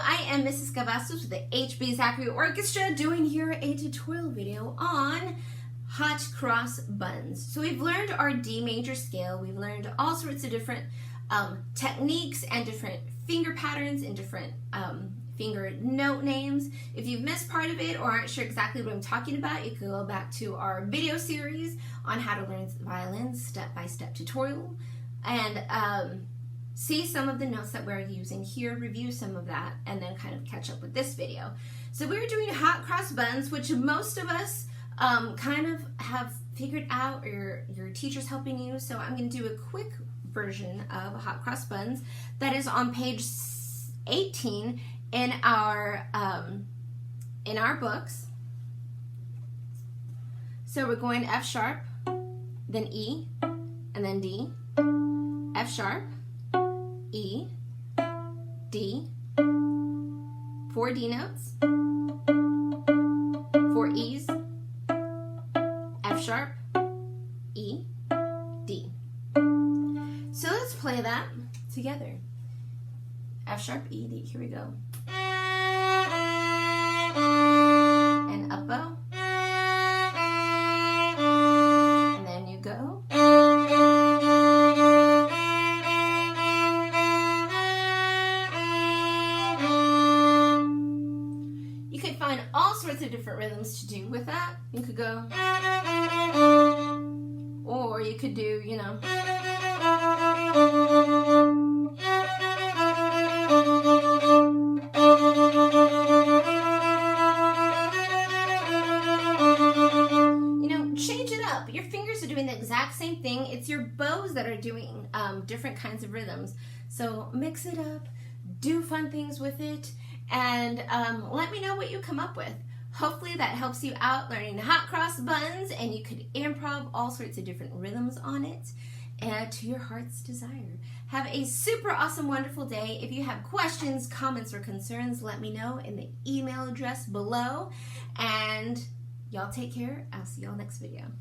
I am Mrs. Cavazos with the HB Zachary Orchestra doing here a tutorial video on hot cross buns. So we've learned our D major scale, we've learned all sorts of different techniques and different finger patterns and different finger note names. If you've missed part of it or aren't sure exactly what I'm talking about, you can go back to our video series on how to learn violin step-by-step tutorial and see some of the notes that we're using here, review some of that, and then kind of catch up with this video. So we're doing hot cross buns, which most of us kind of have figured out, or your teacher's helping you. So I'm going to do a quick version of hot cross buns that is on page 18 in our books. So we're going F sharp, then E, and then D, F sharp, E, D, 4 D notes, 4 E's, F sharp, E, D. So let's play that together. F sharp, E, D, here we go. And up bow. And then you go. You could find all sorts of different rhythms to do with that. You could go, or you could do, you know, change it up. Your fingers are doing the exact same thing. It's your bows that are doing different kinds of rhythms. So mix it up, do fun things with it, and let me know what you come up with. Hopefully that helps you out learning hot cross buns, and you could improv all sorts of different rhythms on it and to your heart's desire. Have a super awesome, wonderful day. If you have questions, comments, or concerns, let me know in the email address below. And y'all take care. I'll see y'all next video.